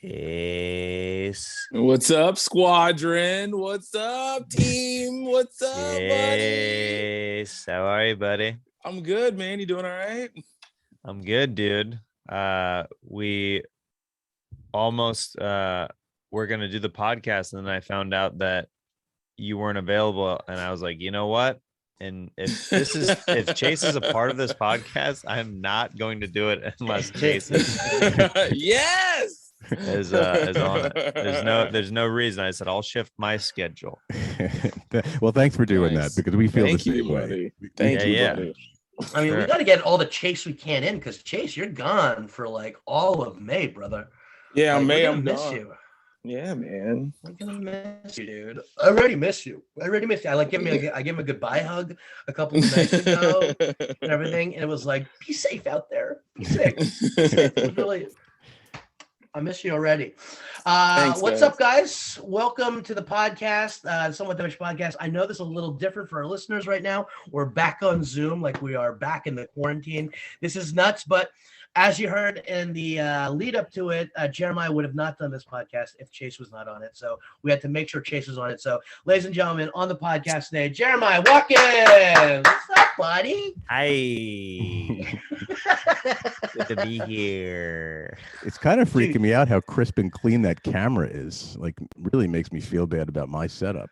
Chase. What's up, squadron? What's up, team? What's up, buddy? Chase. How are you, buddy? I'm good, man. You doing all right? I'm good, dude. We almost were gonna do the podcast, and then I found out that you weren't available, and I was like, you know what? And if Chase is a part of this podcast, I'm not going to do it unless Chase Yes. is on it. There's no reason. I said I'll shift my schedule. Well, thanks for doing Nice. that because we feel Thank the same you, way. buddy. Thank you, Yeah. buddy. I mean, Sure. we got to get all the Chase we can in because Chase, you're gone for like all of May, brother. Yeah, Like, May. we're gonna I'm miss gone. you. Yeah, man. I'm gonna miss you, dude. I already miss you. I give him a goodbye hug a couple of nights ago and everything, and it was like, be safe out there. Be safe. It was really, I miss you already. Thanks, What's guys. up, guys? Welcome to the podcast, Somewhat Dutch Podcast. I know this is a little different for our listeners right now. We're back on Zoom, like we are back in the quarantine. This is nuts, but as you heard in the lead up to it, Jeremiah would have not done this podcast if Chase was not on it. So we had to make sure Chase was on it. So, ladies and gentlemen, on the podcast today, Jeremiah Watkins. What's up, buddy? Hi. Good to be here. It's kind of freaking me out how crisp and clean that camera is. Like, really makes me feel bad about my setup.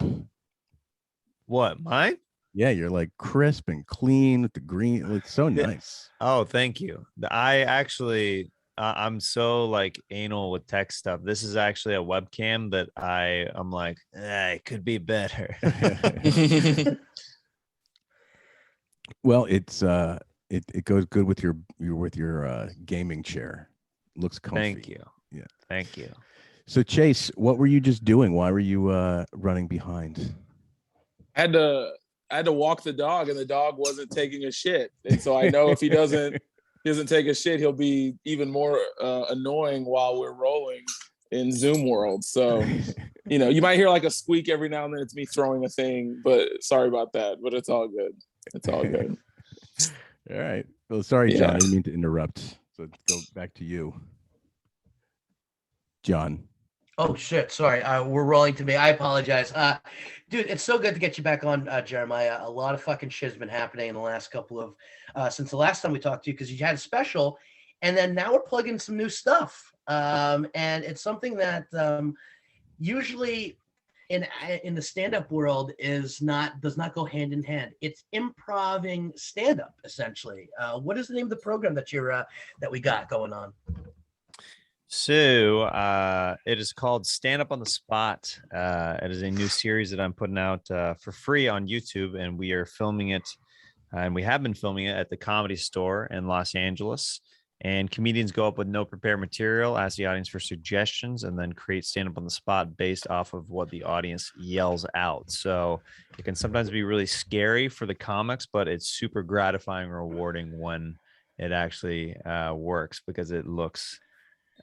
What, mine? Yeah, you're like crisp and clean with the green. It's so nice. Oh, thank you. I actually, I'm so like anal with tech stuff. This is actually a webcam that I'm like, it could be better. Well, it's it goes good with your gaming chair. Looks comfy. Thank you. Yeah. Thank you. So Chase, what were you just doing? Why were you running behind? I had to walk the dog, and the dog wasn't taking a shit. And so I know if he doesn't take a shit, he'll be even more annoying while we're rolling in Zoom world. So, you might hear like a squeak every now and then. It's me throwing a thing, but sorry about that. But it's all good. It's all good. All right. Well, sorry, John. Yeah. I didn't mean to interrupt. So go back to you, John. Oh shit! Sorry, we're rolling to me. I apologize, dude. It's so good to get you back on, Jeremiah. A lot of fucking shit's been happening in the last couple of since the last time we talked to you because you had a special, and then now we're plugging some new stuff. And it's something that usually in the stand-up world does not go hand in hand. It's improving stand-up essentially. What is the name of the program that that we got going on? So it is called Stand Up on the Spot. It is a new series that I'm putting out for free on YouTube, and we are filming it, and we have been filming it at the Comedy Store in Los Angeles. And comedians go up with no prepared material, ask the audience for suggestions, and then create stand up on the spot based off of what the audience yells out. So it can sometimes be really scary for the comics, but it's super gratifying and rewarding when it actually works because it looks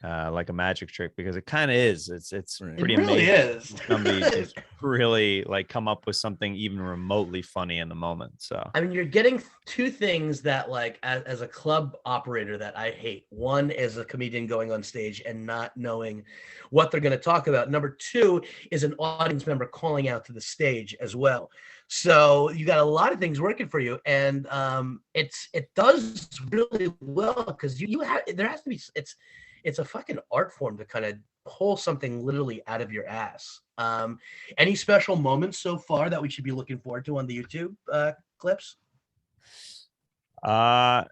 like a magic trick, because it kind of is. It's Right. pretty It really amazing. is. Somebody just really like come up with something even remotely funny in the moment. So I mean, you're getting two things that, like, as a club operator, that I hate. One is a comedian going on stage and not knowing what they're going to talk about. Number two is an audience member calling out to the stage as well. So you got a lot of things working for you, and it does really well because it's a fucking art form to kind of pull something literally out of your ass. Any special moments so far that we should be looking forward to on the YouTube clips? I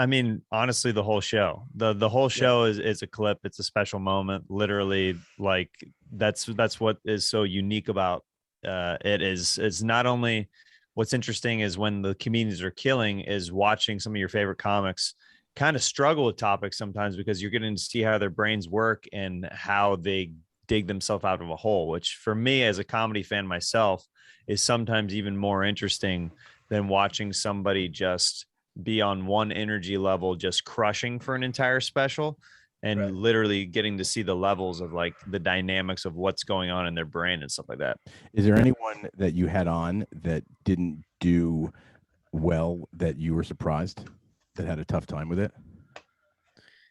mean, honestly, the whole show, the whole show is a clip. It's a special moment. Literally, like that's what is so unique about it. It's not only what's interesting is when the comedians are killing is watching some of your favorite comics kind of struggle with topics sometimes, because you're getting to see how their brains work and how they dig themselves out of a hole, which for me as a comedy fan myself is sometimes even more interesting than watching somebody just be on one energy level, just crushing for an entire special, and Right. literally getting to see the levels of like the dynamics of what's going on in their brain and stuff like that. Is there anyone that you had on that didn't do well that you were surprised, that had a tough time with it?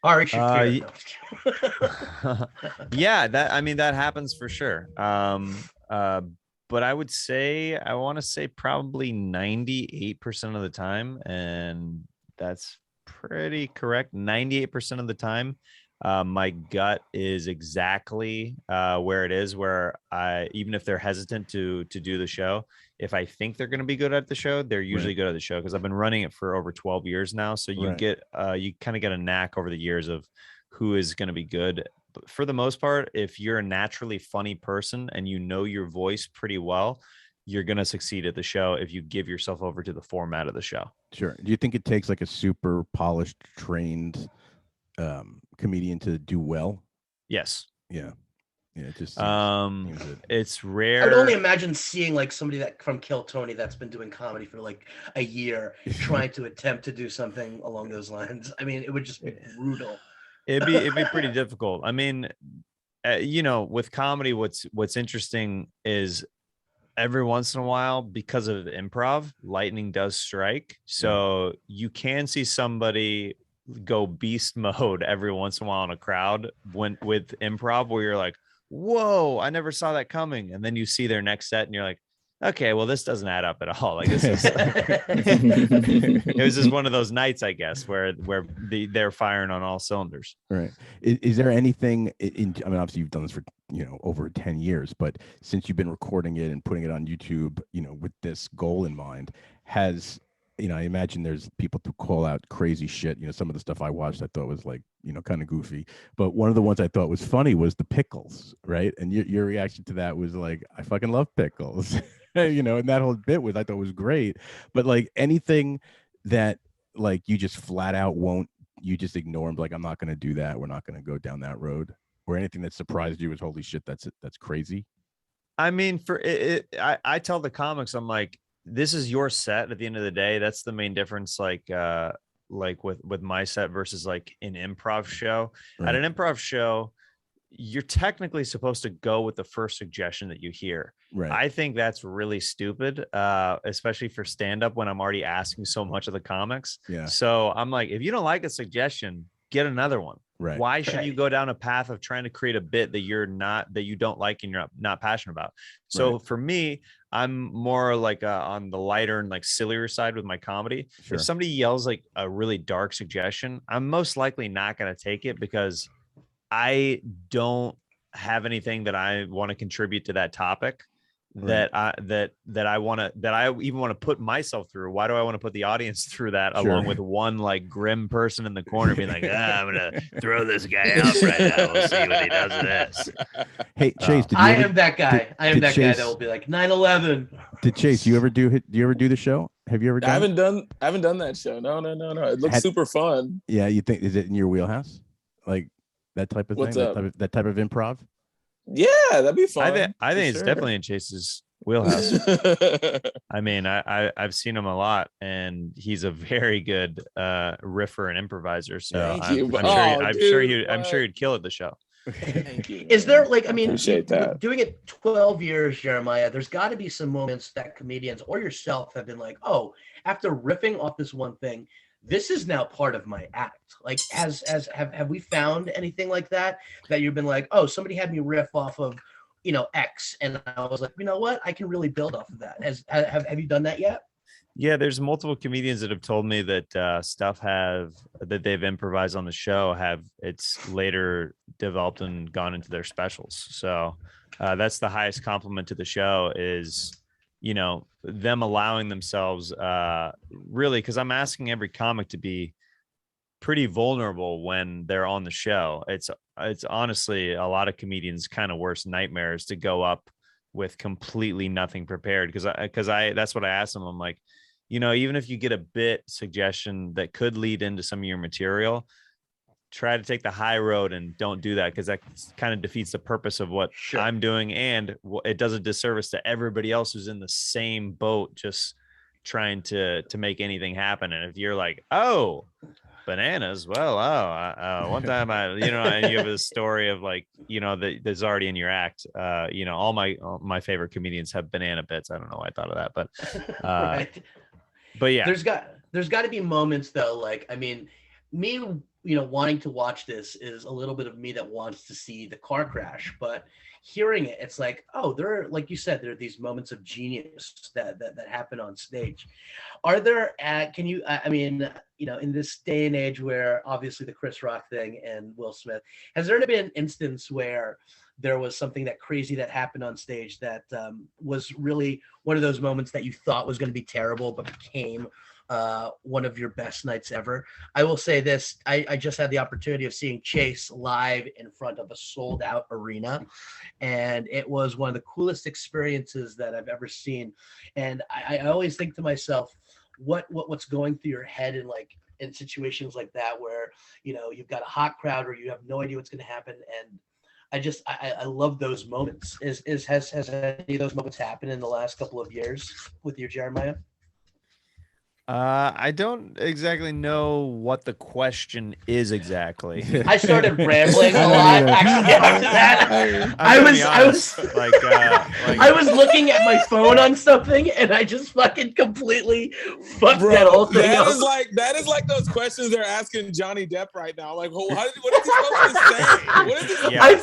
Ari Shafir. Yeah, that happens for sure. But I would say I want to say probably 98% of the time, and that's pretty correct. 98% of the time, my gut is exactly where it is. Where I even if they're hesitant to do the show, if I think they're going to be good at the show, they're usually good at the show because I've been running it for over 12 years now. So you you kind of get a knack over the years of who is going to be good. But for the most part, if you're a naturally funny person and you know your voice pretty well, you're going to succeed at the show if you give yourself over to the format of the show. Sure. Do you think it takes like a super polished, trained comedian to do well? Yes. Yeah. Yeah. It just seems it's rare. I would only imagine seeing like somebody that from Kill Tony that's been doing comedy for like a year trying to attempt to do something along those lines. I mean, it would just be brutal. It'd be pretty difficult. I mean, with comedy, what's interesting is every once in a while, because of improv, lightning does strike. So you can see somebody go beast mode every once in a while in a crowd with improv, where you're like, whoa, I never saw that coming. And then you see their next set and you're like, okay, well, this doesn't add up at all. Like this is it was just one of those nights, I guess, where they're firing on all cylinders. Right. Is there anything in, I mean, obviously you've done this for, over 10 years, but since you've been recording it and putting it on YouTube, with this goal in mind, has, I imagine there's people to call out crazy shit. Some of the stuff I watched, I thought was like, kind of goofy, but one of the ones I thought was funny was the pickles, right? And your reaction to that was like, I fucking love pickles. And that whole bit I thought was great, but like anything that like you just flat out you just ignore them, like, I'm not going to do that. We're not going to go down that road, or anything that surprised you was, holy shit, that's crazy. I mean, I tell the comics, I'm like, this is your set at the end of the day. That's the main difference. Like with my set versus like an improv show. At an improv show, you're technically supposed to go with the first suggestion that you hear. Right. I think that's really stupid, especially for stand-up when I'm already asking so much of the comics. Yeah. So I'm like, if you don't like a suggestion, get another one. Right. Why should you go down a path of trying to create a bit that you don't like and you're not passionate about? So for me, I'm more like on the lighter and like sillier side with my comedy. Sure. If somebody yells like a really dark suggestion, I'm most likely not going to take it because I don't have anything that I want to contribute to that topic that I even want to put myself through. Why do I want to put the audience through that along with one like grim person in the corner being like, I'm gonna throw this guy out right now. We'll see what he does with this. Hey Chase, I am that guy that will be like 9/11. Did Chase, do you ever do the show? Have you ever done? I haven't done that show. No. It looks super fun. Yeah, you think, is it in your wheelhouse? Like that type of What's thing? up? That type of improv? Yeah, that'd be fun. I think it's definitely in Chase's wheelhouse. I mean, I've seen him a lot, and he's a very good riffer and improviser. So I'm sure he'd kill at the show. Thank you. Is there like, I mean, Appreciate that. doing it 12 years, Jeremiah, there's got to be some moments that comedians or yourself have been like, oh, after riffing off this one thing, this is now part of my act. Like, have we found anything like that you've been like, oh, somebody had me riff off of, X, and I was like, you know what, I can really build off of that. Have you done that yet? Yeah, there's multiple comedians that have told me that stuff that they've improvised on the show it's later developed and gone into their specials. So that's the highest compliment to the show is, them allowing themselves really, because I'm asking every comic to be pretty vulnerable when they're on the show. It's honestly a lot of comedians' kind of worst nightmares to go up with completely nothing prepared, because that's what I asked them. I'm like, even if you get a bit suggestion that could lead into some of your material, try to take the high road and don't do that, because that kind of defeats the purpose of what I'm doing, and it does a disservice to everybody else who's in the same boat, just trying to make anything happen. And if you're like, oh, bananas, well, one time and you have a story of like, that's already in your act. All my favorite comedians have banana bits. I don't know why I thought of that, but Right. But yeah, there's got to be moments though, like, I mean, me, wanting to watch this is a little bit of me that wants to see the car crash, but hearing it, it's like, oh, there are, like you said, there are these moments of genius that happen on stage. Are there, can you, I mean, in this day and age where obviously the Chris Rock thing and Will Smith, has there been an instance where there was something that crazy that happened on stage that was really one of those moments that you thought was going to be terrible, but became one of your best nights ever? I will say this, I just had the opportunity of seeing Chase live in front of a sold out arena, and it was one of the coolest experiences that I've ever seen. And I always think to myself, what's going through your head in situations like that where you've got a hot crowd or you have no idea what's going to happen. And I love those moments. Has any of those moments happened in the last couple of years with you, Jeremiah? I don't exactly know what the question is exactly. I started rambling a lot actually after that. I was looking at my phone on something and I just fucking completely fucked that whole thing up. That is like those questions they're asking Johnny Depp right now. Like, what is he supposed to say? What is he? Yeah. I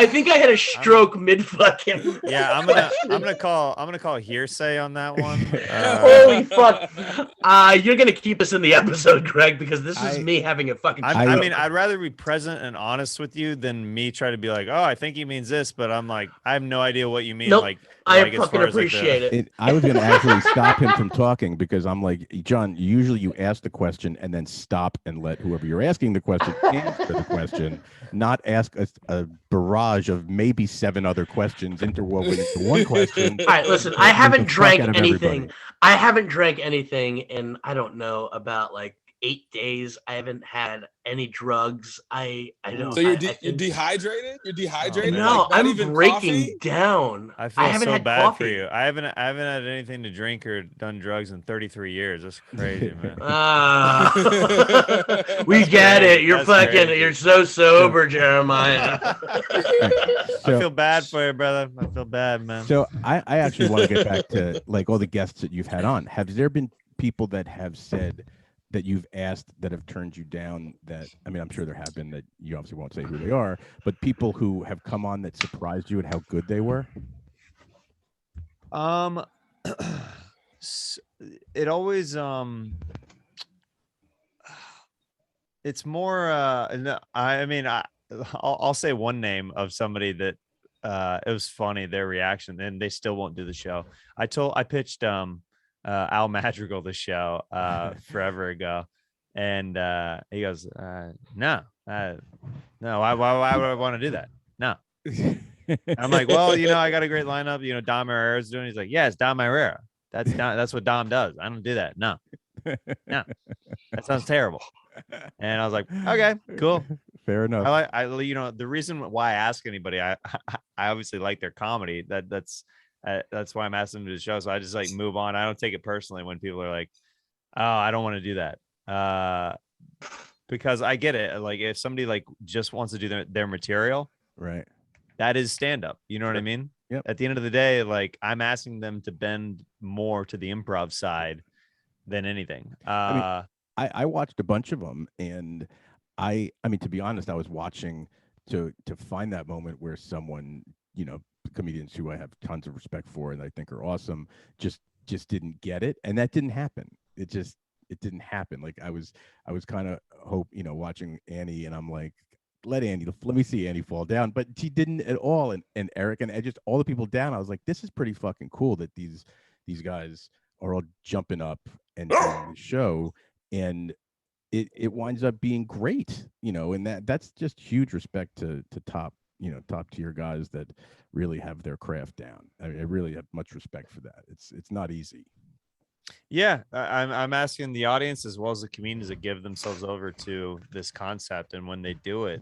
think I had a stroke mid fucking. Yeah, I'm gonna call hearsay on that one. Holy fuck! You're gonna keep us in the episode, Greg, because this is me having a fucking. I mean, I'd rather be present and honest with you than me try to be like, oh, I think he means this, but I'm like, I have no idea what you mean. Nope. Like, I fucking appreciate it. I was going to actually stop him from talking because I'm like, John, usually you ask the question and then stop and let whoever you're asking the question answer the question, not ask a barrage of maybe 7 other questions interwoven into one question. All right, listen, I haven't drank anything. I haven't drank anything in, I don't know, about like 8 days. I haven't had any drugs. I don't. So you're dehydrated? You're dehydrated? No, like I'm breaking down. I feel so bad coffee. for you. I haven't had anything to drink or done drugs in 33 years. That's crazy, man. We get it. You're That's fucking. crazy. You're so sober, Jeremiah. I feel bad for you, brother. I feel bad, man. So I actually want to get back to like all the guests that you've had on. Have there been people that have said that you've asked that have turned you down? That, I mean, I'm sure there have been, that you obviously won't say who they are, but people who have come on that surprised you at how good they were? It always it's more I mean, I'll say one name of somebody that it was funny, their reaction, and they still won't do the show. I pitched Al Madrigal the show forever ago, and he goes, no, why would I want to do that? No. I'm like, well, I got a great lineup. Dom Herrera's doing. He's like, yeah, it's Dom Herrera. That's what Dom does. I don't do that. No, that sounds terrible. And I was like, okay, cool, fair enough. The reason why I ask anybody, I obviously like their comedy. That's why I'm asking them to do the show. So I just like move on. I don't take it personally when people are like, oh, I don't want to do that. Because I get it. Like if somebody like just wants to do their material, right, that is stand up. You know what I mean? Yep. At the end of the day, like I'm asking them to bend more to the improv side than anything. I watched a bunch of them, and I mean, to be honest, I was watching to find that moment where someone, comedians who I have tons of respect for and I think are awesome, just didn't get it, and that didn't happen. It didn't happen. Like I was kind of watching Annie, and I'm like, let me see Annie fall down, but she didn't at all. And Eric and just all the people down, I was like, this is pretty fucking cool that these guys are all jumping up and doing the show, and it winds up being great, and that's just huge respect to top tier guys that really have their craft down. I really have much respect for that. It's not easy. Yeah, I'm asking the audience as well as the comedians that give themselves over to this concept, and when they do it,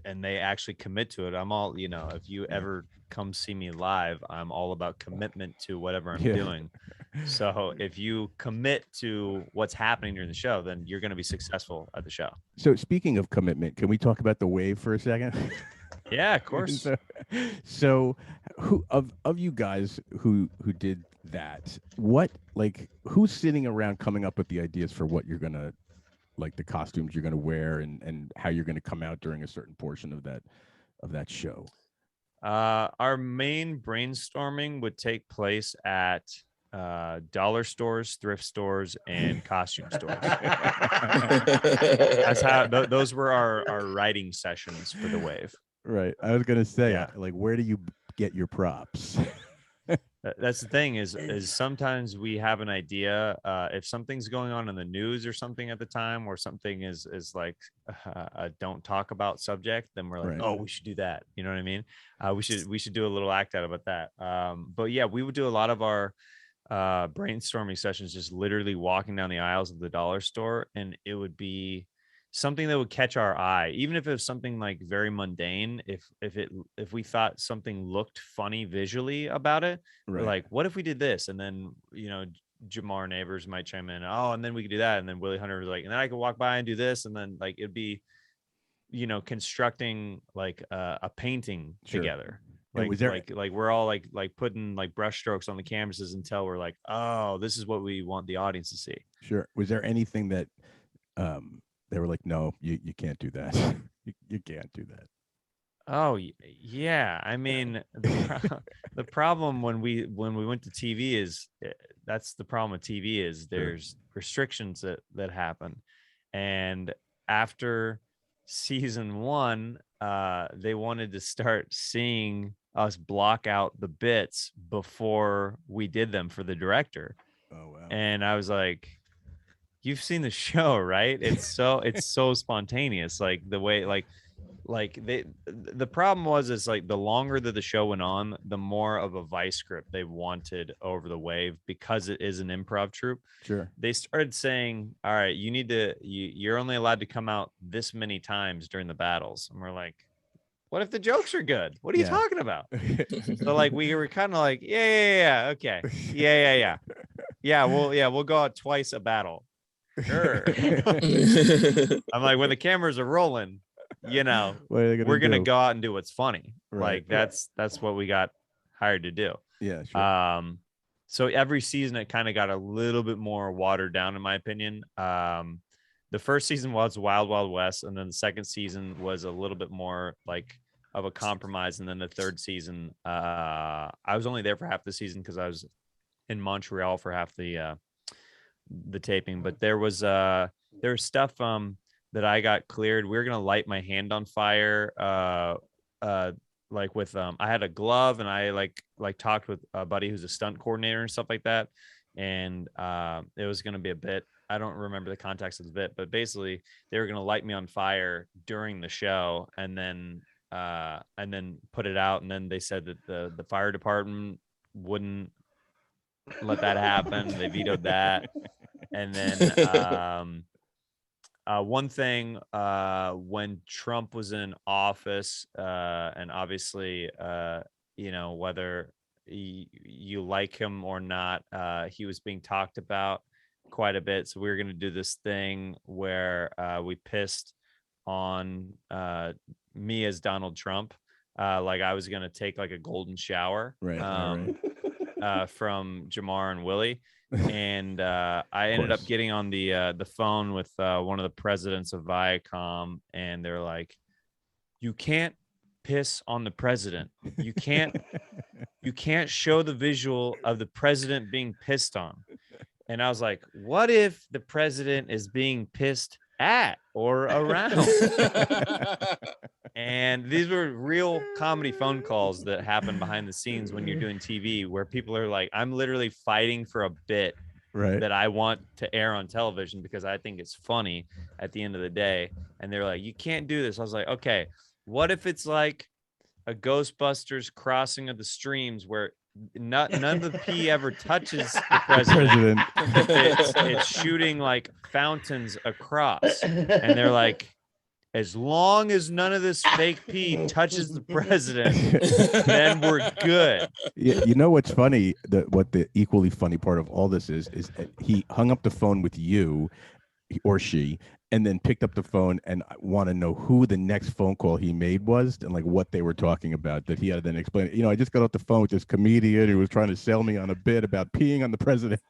and they actually commit to it, I'm all, if you ever come see me live, I'm all about commitment to whatever I'm doing. So if you commit to what's happening during the show, then you're going to be successful at the show. So speaking of commitment, can we talk about the wave for a second? Yeah, of course. So who of you guys who did that, what, like, who's sitting around coming up with the ideas for what you're gonna, like, the costumes you're gonna wear and how you're gonna come out during a certain portion of that show? Our main brainstorming would take place at dollar stores, thrift stores, and costume stores. That's how those were our writing sessions for the wave. Right. I was gonna say, Yeah. like, where do you get your props? That's the thing is sometimes we have an idea if something's going on in the news or something at the time, or something is like a don't talk about subject, then we're like, Right. oh, we should do that. You know what I mean? We should do a little act out about that. But yeah, we would do a lot of our brainstorming sessions just literally walking down the aisles of the dollar store, and it would be something that would catch our eye, even if it was something like very mundane. If we thought something looked funny visually about it, we're Right. like, what if we did this? And then, Jamar Neighbors might chime in, oh, and then we could do that. And then Willie Hunter was like, and then I could walk by and do this. And then, like, it'd be, constructing like a painting Sure. together. And Like, was there- like we're all like putting like brush strokes on the canvases until we're like, oh, this is what we want the audience to see. Sure. Was there anything that they were like, no, you can't do that. you can't do that. Oh yeah, I mean the problem when we went to TV is that's the problem with TV is there's restrictions that happen, and after season 1, they wanted to start seeing us block out the bits before we did them for the director. Oh wow. And I was like, you've seen the show, right? It's so spontaneous, like the way the problem is like the longer that the show went on, the more of a vice script they wanted over the wave, because it is an improv troupe. Sure. They started saying, all right, you're only allowed to come out this many times during the battles. And we're like, what if the jokes are good? What are you talking about? So like we were kind of like, yeah, okay, yeah, we'll go out twice a battle. Sure. I'm like, when the cameras are rolling, we're gonna go out and do what's funny. Right. Like that's what we got hired to do. Yeah, sure. So every season it kind of got a little bit more watered down, in my opinion. The first season was Wild Wild West, and then the second season was a little bit more like of a compromise, and then the third season, I was only there for half the season because I was in Montreal for half the taping. But there was stuff that I got cleared. We were gonna light my hand on fire, like with I had a glove, and I like talked with a buddy who's a stunt coordinator and stuff like that, and it was gonna be a bit. I don't remember the context of the bit, but basically they were gonna light me on fire during the show, and then put it out, and then they said that the fire department wouldn't let that happen. They vetoed that, and then one thing, when Trump was in office, and obviously, whether you like him or not, he was being talked about quite a bit. So we were going to do this thing where we pissed on me as Donald Trump. Like I was going to take like a golden shower Right. from Jamar and Willie. And I ended up getting on the phone with one of the presidents of Viacom, and they're like, you can't piss on the president. You can't show the visual of the president being pissed on. And I was like, what if the president is being pissed at or around? And these were real comedy phone calls that happen behind the scenes when you're doing TV, where people are like, I'm literally fighting for a bit that I want to air on television because I think it's funny at the end of the day. And they're like, you can't do this. I was like, okay, what if it's like a Ghostbusters crossing of the streams where none of the pee ever touches the president. It's shooting like fountains across. And they're like, as long as none of this fake pee touches the president, then we're good. Yeah, you know what's funny? What the equally funny part of all this is that he hung up the phone with you, or she, and then picked up the phone and want to know who the next phone call he made was and like what they were talking about, that he had to then explain, I just got off the phone with this comedian who was trying to sell me on a bit about peeing on the president.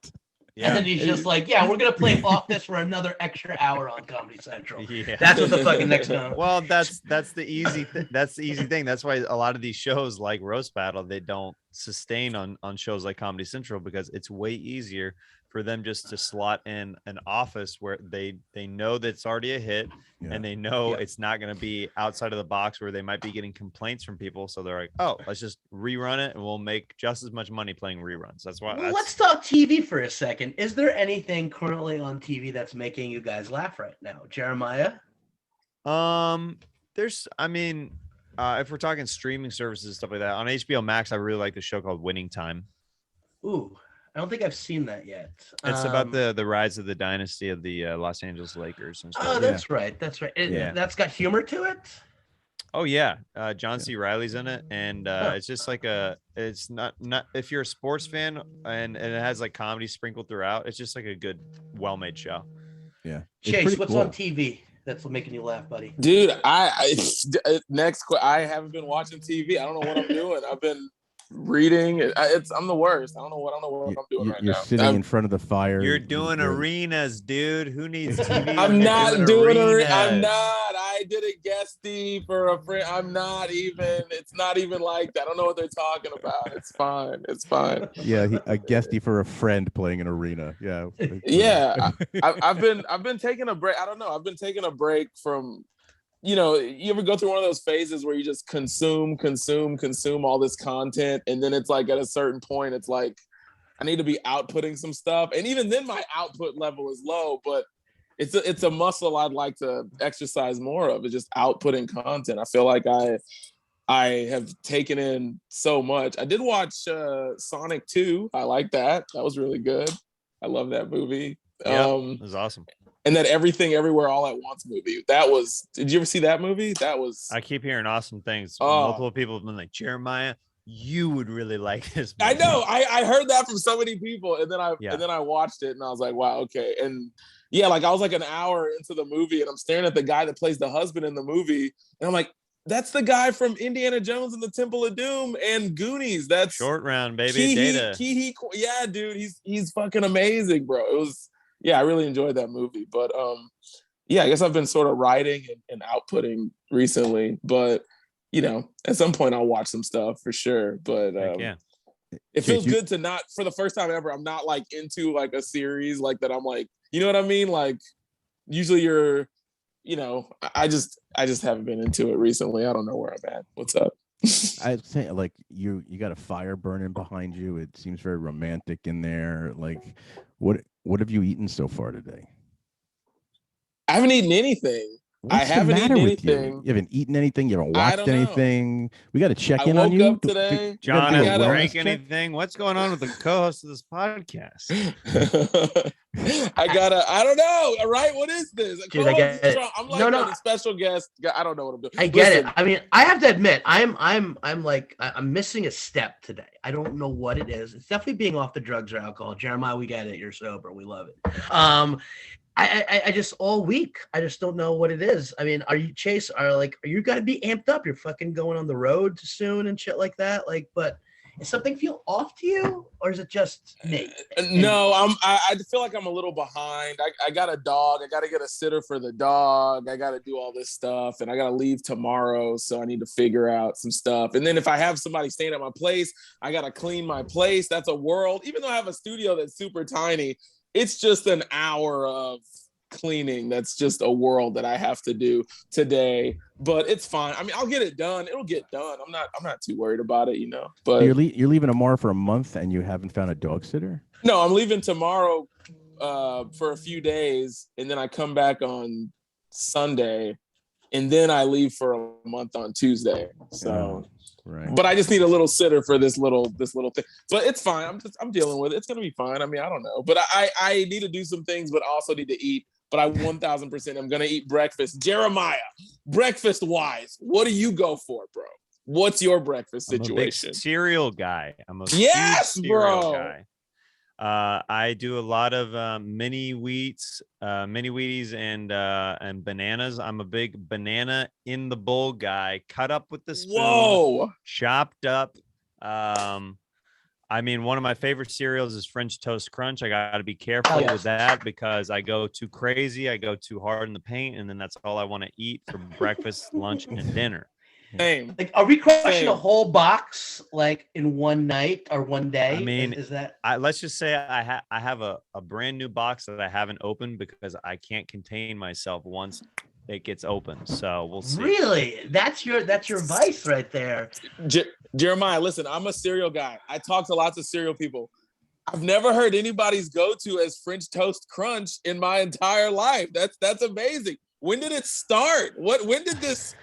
Yeah. And he's just like, yeah, we're going to play off this for another extra hour on Comedy Central. Yeah. That's what the fucking next time. Well, that's the easy that's the easy thing. That's why a lot of these shows like Roast Battle, they don't sustain on shows like Comedy Central, because it's way easier for them just to slot in an office where they know that it's already a hit, and they know it's not going to be outside of the box where they might be getting complaints from people. So they're like, oh, let's just rerun it and we'll make just as much money playing reruns. That's why. Well, let's talk TV for a second. Is there anything currently on TV that's making you guys laugh right now, Jeremiah? There's, if we're talking streaming services and stuff like that, on HBO Max, I really like the show called Winning Time. Ooh, I don't think I've seen that yet. It's about the rise of the dynasty of the Los Angeles Lakers and stuff. Oh, that's right. That's right. That's got humor to it. Oh yeah, John C. Reilly's in it, and it's just like it's not if you're a sports fan and it has like comedy sprinkled throughout. It's just like a good, well-made show. Yeah. Chase, what's on TV that's making you laugh, buddy? Dude, I haven't been watching TV. I don't know what I'm doing. I've been reading. I'm the worst. I don't know what I'm doing right now. You're sitting in front of the fire. You're doing arenas, dude. Who needs TV? I'm not doing arenas. I'm not. I did a guestie for a friend. I'm not even. It's not even like that. I don't know what they're talking about. It's fine. It's fine. Yeah, a guestie for a friend playing an arena. Yeah. Yeah. I've been taking a break. I don't know. I've been taking a break from. You ever go through one of those phases where you just consume all this content, and then it's like at a certain point, it's like I need to be outputting some stuff, and even then my output level is low, but it's a muscle I'd like to exercise more of. It's just outputting content. I feel like I have taken in so much. I did watch Sonic 2. I like that. That was really good. I love that movie. Yeah, it was awesome. And that Everything Everywhere All at Once movie. Did you ever see that movie? I keep hearing awesome things. Multiple people have been like, Jeremiah, you would really like this movie. I know. I heard that from so many people. And then I watched it and I was like, wow, okay. And yeah, like I was like an hour into the movie and I'm staring at the guy that plays the husband in the movie. And I'm like, that's the guy from Indiana Jones and the Temple of Doom and Goonies. That's Short Round, baby. Data. Yeah, dude, he's fucking amazing, bro. I really enjoyed that movie. But I guess I've been sort of writing and outputting recently. But at some point I'll watch some stuff for sure. But it feels good to not, for the first time ever, I'm not like into like a series like that. I'm like, you know what I mean? Like usually I just haven't been into it recently. I don't know where I'm at. What's up? I'd say like you got a fire burning behind you. It seems very romantic in there. Like what have you eaten so far today? I haven't eaten anything. What's I haven't the matter eaten with anything. You haven't eaten anything. You haven't watched anything. We got to check in I on woke you up today. John I hasn't gotta- drank anything. What's going on with the co-host of this podcast? I don't know. Right? What is this? Dude, I get it. I'm like a special guest. I don't know what I'm doing. I get it. I mean, I have to admit, I'm missing a step today. I don't know what it is. It's definitely being off the drugs or alcohol. Jeremiah, we get it. You're sober. We love it. I just all week, I just don't know what it is. I mean, are you gotta be amped up? You're fucking going on the road soon and shit like that. Like, but does something feel off to you, or is it just me? No, I feel like I'm a little behind. I got a dog. I got to get a sitter for the dog. I got to do all this stuff, and I got to leave tomorrow, so I need to figure out some stuff. And then if I have somebody staying at my place, I got to clean my place. That's a world. Even though I have a studio that's super tiny, it's just an hour of cleaning. That's just a world that I have to do today, but it's fine. I mean, I'll get it done. It'll get done. I'm not too worried about it, but you're leaving tomorrow for a month and you haven't found a dog sitter? No, I'm leaving tomorrow for a few days, and then I come back on Sunday, and then I leave for a month on Tuesday. So right. But I just need a little sitter for this little thing. But it's fine. I'm dealing with it. It's gonna be fine. I mean, I don't know. But I need to do some things, but also need to eat. But I 1000% am gonna eat breakfast. Jeremiah, breakfast wise, what do you go for, bro? What's your breakfast situation? I'm a big cereal guy. I'm a yes, huge cereal bro. guy. I do a lot of mini wheats, mini wheaties, and bananas. I'm a big banana in the bowl guy. Cut up with the spoon, Whoa. chopped up. I mean, one of my favorite cereals is French Toast Crunch. I got to be careful with that because I go too crazy. I go too hard in the paint, and then that's all I want to eat for breakfast, lunch, and dinner. Same. Like, are we crushing Same. a whole box like in one night or one day? I mean, is that? Let's just say I have a brand new box that I haven't opened because I can't contain myself once it gets open. So we'll see. Really? That's your vice right there. Jeremiah, listen, I'm a cereal guy. I talk to lots of cereal people. I've never heard anybody's go-to as French Toast Crunch in my entire life. That's amazing. When did it start? When did this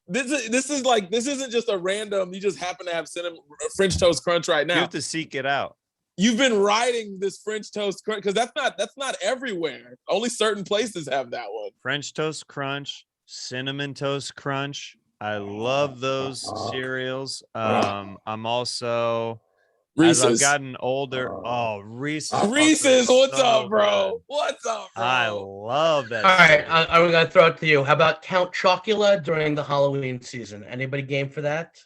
isn't just a random, you just happen to have cinnamon French Toast Crunch right now. You have to seek it out. You've been riding this French Toast Crunch because that's not everywhere. Only certain places have that one. French Toast Crunch, Cinnamon Toast Crunch. I love those cereals. I'm also Reese's. As I've gotten older. Oh, Reese's. Reese's, what's so up, bro? good. What's up, bro? I love that. All right, cereal. I'm gonna throw it to you. How about Count Chocula during the Halloween season? Anybody game for that?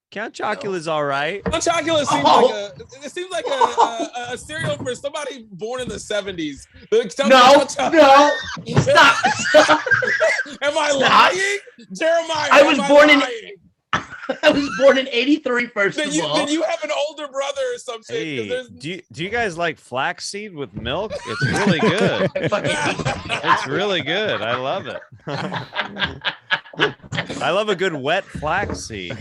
Count Chocula is all right. Count Chocula seems like a cereal for somebody born in the 70s. No. Stop. Am I Stop. lying? Jeremiah, I was born in lying? I was born in 83, first Then of all. you have an older brother or some shit. 'Cause Hey, there's- do you guys like flaxseed with milk? It's really good. I fucking hate you. It's really good. I love it. I love a good wet flaxseed.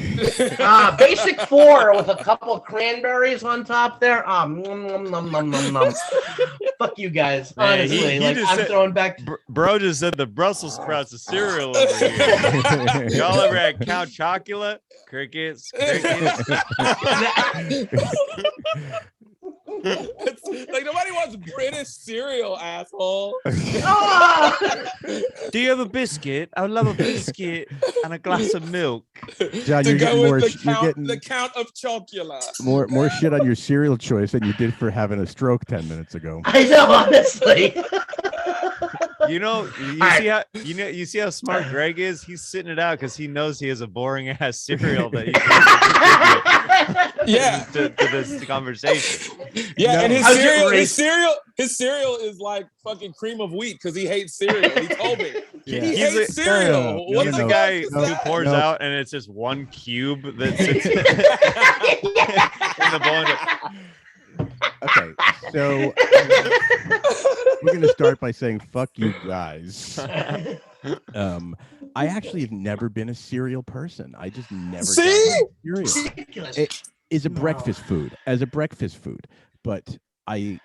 Basic 4 with a couple of cranberries on top there. Nom, nom, nom, nom, nom. Fuck you guys. Man, Honestly, he like just I'm said- throwing back. Bro just said the Brussels sprouts of cereal over here. Y'all ever had Count Chocula? Crickets. like nobody wants British cereal, asshole. Do you have a biscuit? I would love a biscuit and a glass of milk. John, To you're go getting more. with You're getting the count of chocula. more shit on your cereal choice than you did for having a stroke 10 minutes ago. I know, honestly. You know, you see how smart Greg is. He's sitting it out because he knows he has a boring ass cereal that he Yeah. to this conversation. Yeah, No. and How's your his cereal is like fucking cream of wheat because he hates cereal. He told me. Yeah. He He's hates a- cereal. no, What He's the the fuck guy is who that? pours No. out and it's just one cube that sits in the bowl. Okay, so we're gonna start by saying fuck you guys. I actually have never been a cereal person. I just never got See? into cereal. Ridiculous. It is a No. breakfast food, but I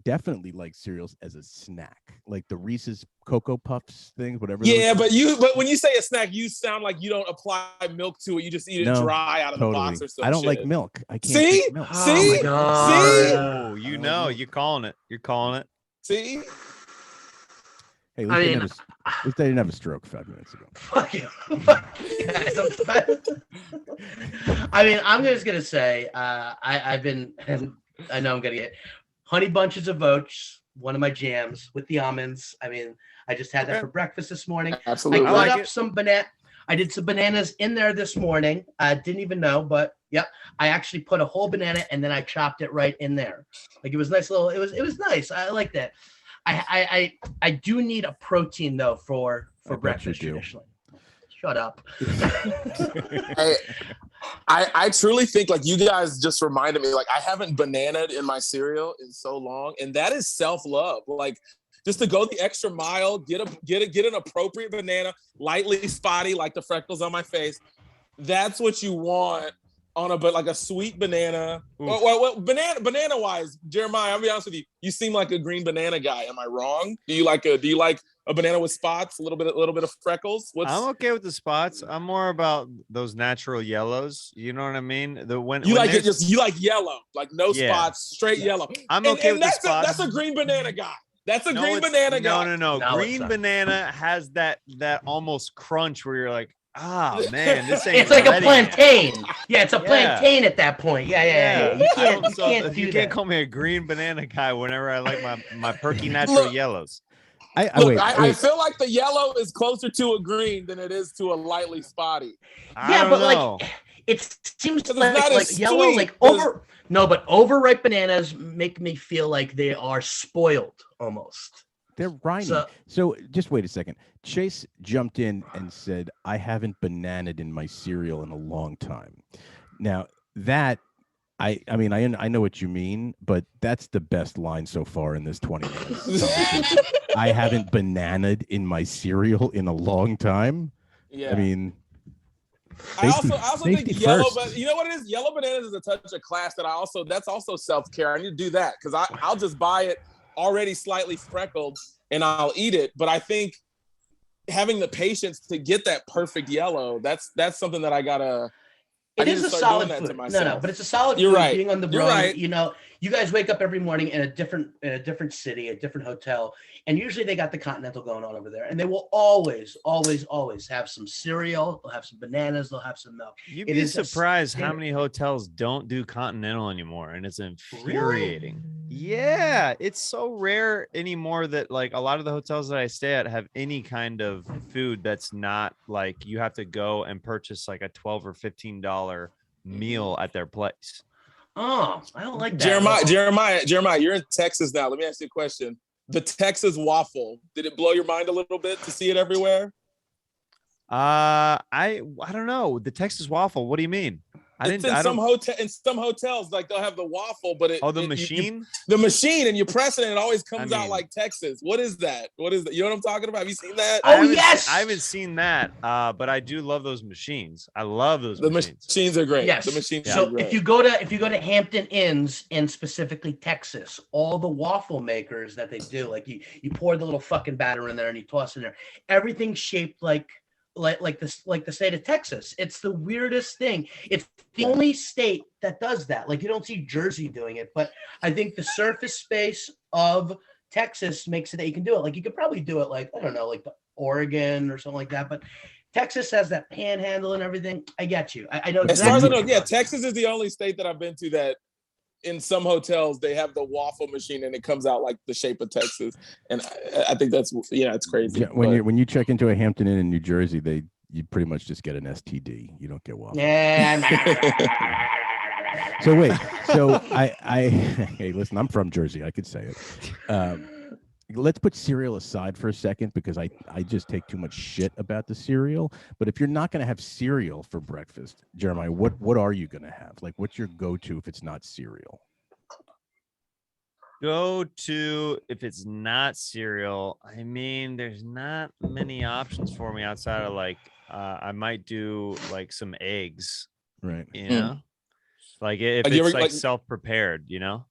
definitely like cereals as a snack, like the Reese's Cocoa Puffs things, whatever. Yeah, those but when you say a snack, you sound like you don't apply milk to it. You just eat it No, dry out of the box or something. I don't like milk. I can't See? drink milk. Oh See? my God. See? Oh, you know, you're calling it. You're calling it. See? Hey, at I least, mean, at least I didn't have a stroke 5 minutes ago. Fuck you. Fuck you guys. I mean, I'm just gonna say, I've been, and I know I'm gonna get honey bunches of oats, one of my jams with the almonds. I mean, I just had that for breakfast this morning. Absolutely. I I cut like up it. some banana. I did some bananas in there this morning. I didn't even know, but yep, I actually put a whole banana and then I chopped it right in there. Like it was nice little. It was nice. I like that. I do need a protein though for I bet you breakfast do. traditionally. Shut up. I truly think like you guys just reminded me, like I haven't bananaed in my cereal in so long, and that is self-love. Like just to go the extra mile, get an appropriate banana, lightly spotty like the freckles on my face. That's what you want on a sweet banana. Well, banana wise, Jeremiah, I'll be honest with you. You seem like a green banana guy. Am I wrong? Do you like a banana with spots, a little bit of freckles? I'm okay with the spots. I'm more about those natural yellows. You know what I mean? You like yellow, like no Yeah. spots, straight yellow. I'm okay with the that's spots. that's a green banana guy. That's a No, green it's- banana guy. No. No, it's Green not. banana has that almost crunch where you're like, Oh man, this ain't It's like a ready. plantain. Yeah, it's a Yeah. plantain at that point. Yeah. You I don't- can't, so you can't do you that. can't call me a green banana guy whenever I like my perky natural Look. yellows. I feel like the yellow is closer to a green than it is to a lightly spotty. I don't know. like it seems 'Cause it's not like as yellow, sweet, like but it's- but overripe bananas make me feel like they are spoiled almost. They're rhiny. So just wait a second. Chase jumped in and said, I haven't bananaed in my cereal in a long time. Now that I mean, I know what you mean, but that's the best line so far in this 20 minutes. I haven't bananaed in my cereal in a long time. Yeah. I mean, I also think safety yellow, first. but you know what it is? Yellow bananas is a touch of class that that's also self-care. I need to do that because I'll just buy it already slightly freckled and I'll eat it. But I think having the patience to get that perfect yellow, that's something that I gotta. It is a solid food. No, but it's a solid You're food. right. Being on the You're road, right. you know, you guys wake up every morning in a different city, a different hotel, and usually they got the Continental going on over there, and they will always have some cereal. They'll have some bananas. They'll have some milk. You'd It be is a surprised how standard. many hotels don't do Continental anymore, and it's infuriating. Yeah, it's so rare anymore that like a lot of the hotels that I stay at have any kind of food that's not like you have to go and purchase like a $12 or $15 meal at their place. Oh, I don't like that. Jeremiah, you're in Texas now. Let me ask you a question. The Texas waffle, did it blow your mind a little bit to see it everywhere? I don't know. The Texas waffle, what do you mean? In some hotels, like they'll have the waffle, but the machine? The machine, and you press it and it always comes out like Texas. What is that? What is that? You know what I'm talking about? Have you seen that? Yes. I haven't seen that. But I do love those machines. I love those the machines. machines are great. Yes. The machines So are great. if you go to Hampton Inns in specifically Texas, all the waffle makers that they do, like you pour the little fucking batter in there and you toss in there, everything's shaped like the state of Texas. It's the weirdest thing. It's the only state that does that. Like you don't see Jersey doing it, but I think the surface space of Texas makes it that you can do it. Like you could probably do it like, I don't know, like the Oregon or something like that, but Texas has that panhandle and everything. I get you. I know. As far as I know, yeah, Texas is the only state that I've been to that in some hotels they have the waffle machine and it comes out like the shape of Texas, and I think that's it's crazy. Yeah, when you check into a Hampton Inn in New Jersey, you pretty much just get an STD. You don't get waffle. Yeah. So wait, hey, listen, I'm from Jersey. I could say it. Let's put cereal aside for a second because I just take too much shit about the cereal. But if you're not going to have cereal for breakfast, Jeremiah, what are you going to have? Like, what's your go-to if it's not cereal? If it's not cereal, I mean, there's not many options for me outside of like, I might do like some eggs, right? You know, like if it's like self-prepared, you know.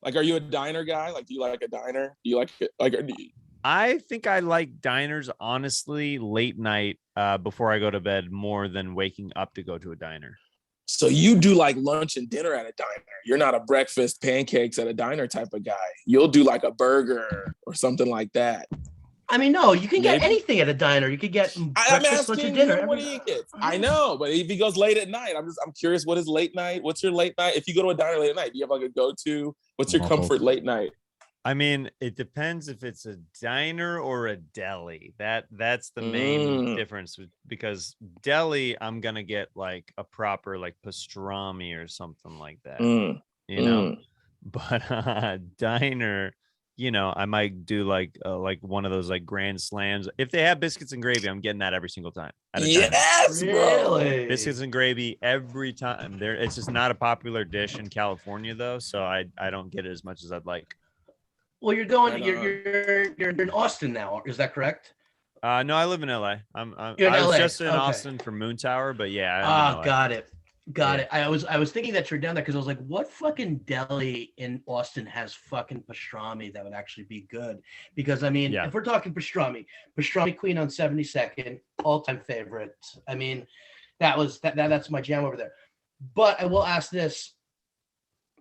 Like, are you a diner guy? Like, do you like a diner? Do you like it? Like, I think I like diners, honestly, late night before I go to bed more than waking up to go to a diner. So you do like lunch and dinner at a diner. You're not a breakfast pancakes at a diner type of guy. You'll do like a burger or something like that. I mean, no, you can get anything at a diner. You could get breakfast, lunch, and dinner. What do you get? I know, but if he goes late at night, I'm curious. What is late night? What's your late night? If you go to a diner late at night, do you have like a go-to? What's your comfort late night? I mean, it depends if it's a diner or a deli. That's the main difference, because deli, I'm gonna get like a proper like pastrami or something like that, you know. But diner, you know, I might do like one of those like grand slams. If they have biscuits and gravy, I'm getting that every single time. Yes, really? Biscuits and gravy every time. It's just not a popular dish in California though, so I don't get it as much as I'd like. Well, you're in Austin now, is that correct? No, I live in LA. I was just in Austin for Moon Tower, but yeah. Got it. I was thinking that you're down there because I was like, what fucking deli in Austin has fucking pastrami that would actually be good? Because I mean, if we're talking pastrami Queen on 72nd, all-time favorite. I mean, that's my jam over there. But I will ask this.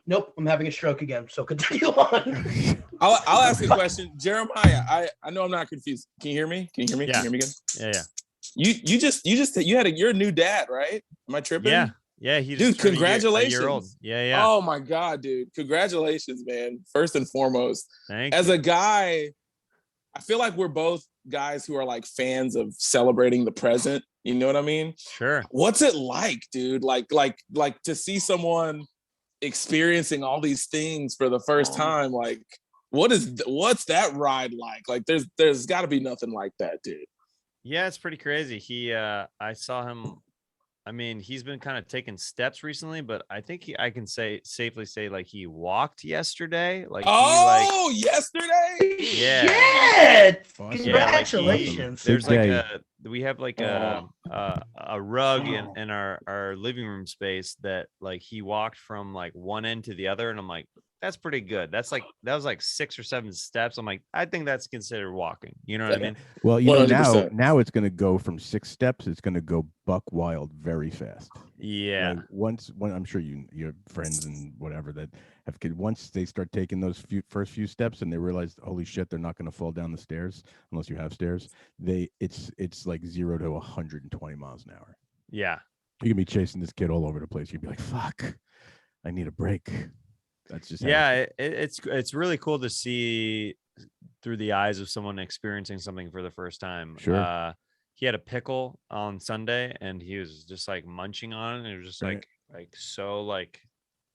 Nope, I'm having a stroke again. So continue on. I'll ask you a question, Jeremiah. I know I'm not confused. Can you hear me? Yeah. Can you hear me again? Yeah. you're a new dad, right? Am I tripping? Yeah, he dude, just turned congratulations. a year old. Yeah. Oh my God, dude. Congratulations, man. First and foremost. Thank As you. a guy, I feel like we're both guys who are like fans of celebrating the present. You know what I mean? Sure. What's it like, dude? Like to see someone experiencing all these things for the first time. Like, what's that ride like? Like, there's got to be nothing like that, dude. Yeah, it's pretty crazy. I saw him. I mean, he's been kind of taking steps recently, but I think I can safely say like he walked yesterday. Like yesterday. Yeah. Shit! Congratulations. There's like we have like a rug in our living room space that like he walked from like one end to the other, and I'm like, that's pretty good. That was like 6 or 7 steps. I'm like, I think that's considered walking. You know what I mean? Well, you know, now it's going to go from 6 steps. It's going to go buck wild very fast. Yeah. Like when I'm sure you have friends and whatever that have kids. Once they start taking those first few steps and they realize, holy shit, they're not going to fall down the stairs unless you have stairs. It's like 0 to 120 miles an hour. Yeah. You can be chasing this kid all over the place. You'd be like, fuck, I need a break. That's just it's really cool to see through the eyes of someone experiencing something for the first time. Sure. He had a pickle on Sunday and he was just like munching on it, and it was just like so like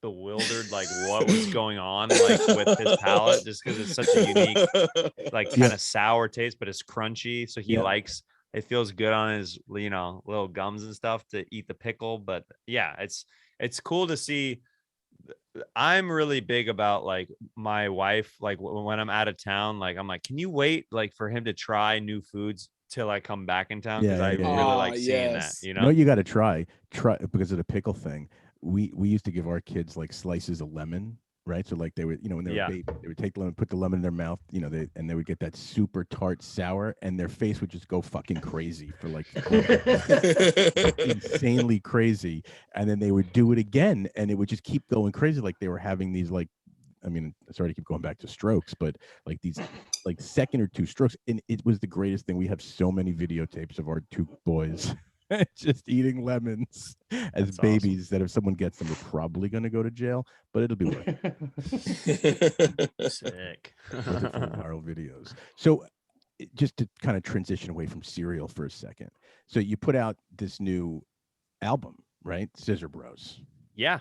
bewildered, like what was going on like with his palate, just because it's such a unique like kind of sour taste, but it's crunchy, so he likes it, feels good on his little gums and stuff to eat the pickle. But yeah, it's cool to see. I'm really big about like my wife, like when I'm out of town, like I'm like, can you wait like for him to try new foods till I come back in town? Because I really like seeing that, No, you got to try because of the pickle thing. We used to give our kids like slices of lemon, right? So like they would, when they were baby, they would take the lemon, put the lemon in their mouth, and they would get that super tart sour, and their face would just go fucking crazy for like insanely crazy, and then they would do it again, and it would just keep going crazy, like they were having these like, I mean, sorry to keep going back to strokes, but like these like second or 2 strokes, and it was the greatest thing. We have so many videotapes of our 2 boys just eating lemons as That's babies awesome. that if someone gets them, they're probably going to go to jail, but it'll be worth it. Sick. Viral videos. So just to kind of transition away from cereal for a second. So you put out this new album, right? Scissor Bros. Yeah.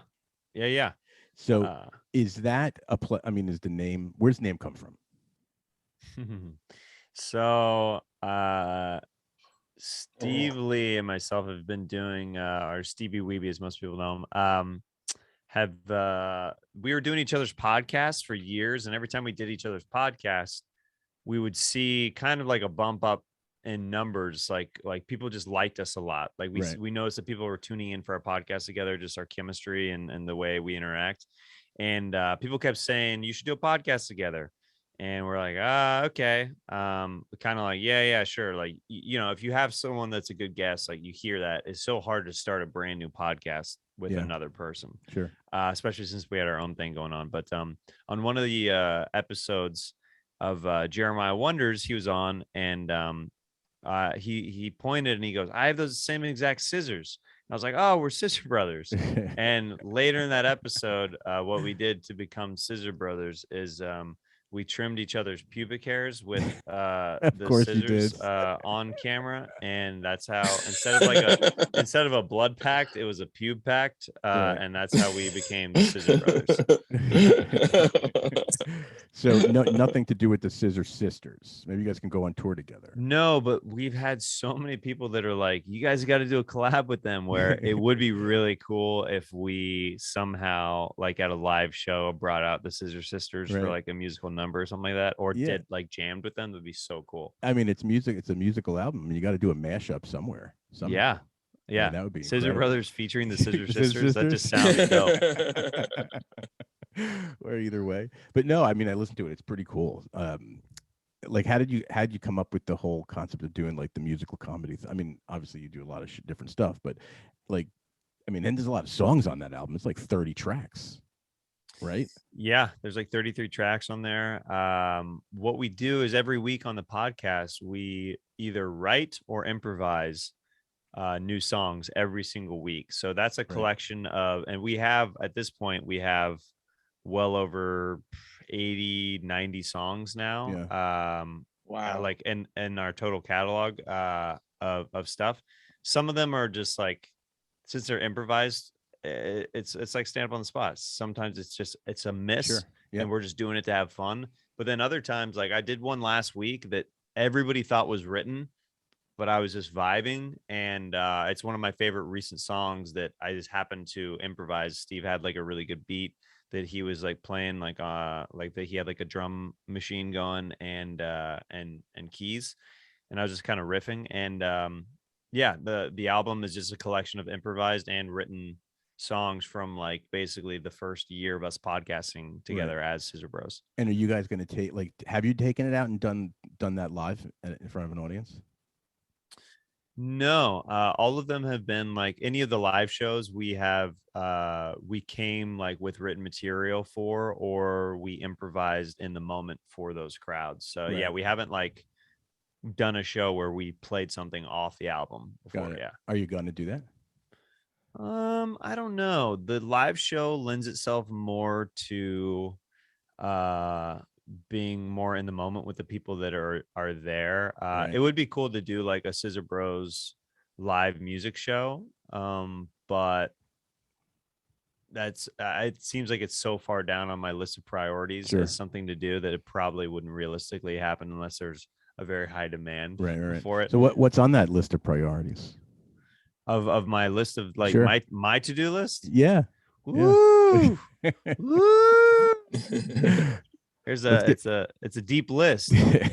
So is that is the name, where's the name come from? So Steve Lee and myself have been doing our Stevie Weeby, as most people know him. We were doing each other's podcasts for years, and every time we did each other's podcasts, we would see kind of like a bump up in numbers, like people just liked us a lot. Like we noticed that people were tuning in for our podcast together, just our chemistry and the way we interact. And people kept saying, you should do a podcast together. And we're like, okay. Kind of like, yeah, sure. Like, if you have someone that's a good guest, like you hear that, it's so hard to start a brand new podcast with another person. Sure. Especially since we had our own thing going on. But on one of the episodes of Jeremiah Wonders, he was on, and he pointed and he goes, I have those same exact scissors. And I was like, oh, we're Scissor Brothers. And later in that episode, what we did to become Scissor Brothers is we trimmed each other's pubic hairs with the scissors on camera, and that's how instead of a blood pact, it was a pube pact, and that's how we became the Scissor Brothers. So nothing to do with the Scissor Sisters. Maybe you guys can go on tour together. No, but we've had so many people that are like, you guys got to do a collab with them, where it would be really cool if we somehow like at a live show brought out the Scissor Sisters for like a musical number or something like that, or did like jammed with them. That'd be so cool. I mean, it's music. It's a musical album. You got to do a mashup somewhere. Yeah. Yeah, that would be Scissor incredible. Brothers featuring the Scissor Sisters. That just sounds dope. Or either way, but no, I mean, I listened to it. It's pretty cool. Like, how did you come up with the whole concept of doing like the musical comedy? I mean, obviously you do a lot of different stuff, but like, I mean, and there's a lot of songs on that album. It's like 30 tracks. right? Yeah, there's like 33 tracks on there. What we do is every week on the podcast, we either write or improvise new songs every single week. So that's a Right. collection of, and we have at this point, we have well over 80, 90 songs now. Wow. Like in our total catalog of stuff. Some of them are just like, since they're improvised, it's like stand up on the spot. Sometimes it's a miss, Sure. Yep. and we're just doing it to have fun. But then other times, like I did one last week that everybody thought was written, but I was just vibing, and it's one of my favorite recent songs that I just happened to improvise. Steve had like a really good beat that he was like playing, like that he had like a drum machine going and keys, and I was just kind of riffing. And yeah, the album is just a collection of improvised and written songs from like basically the first year of us podcasting together as Scissor Bros. And are you guys going to take, like, have you taken it out and done that live in front of an audience? No, all of them have been like any of the live shows we have. We came like with written material for, or we improvised in the moment for those crowds. So yeah, Right. we haven't like done a show where we played something off the album before. Got it. Yeah. Are you going to do that? I don't know. The live show lends itself more to being more in the moment with the people that are there. Right. It would be cool to do like a Scissor Bros live music show. But that's it seems like it's so far down on my list of priorities Sure. as something to do that it probably wouldn't realistically happen unless there's a very high demand Right. for it. So what's on that list of priorities? Of my list of like Sure. my to-do list. Yeah. Woo! Woo! It's a deep list. Let's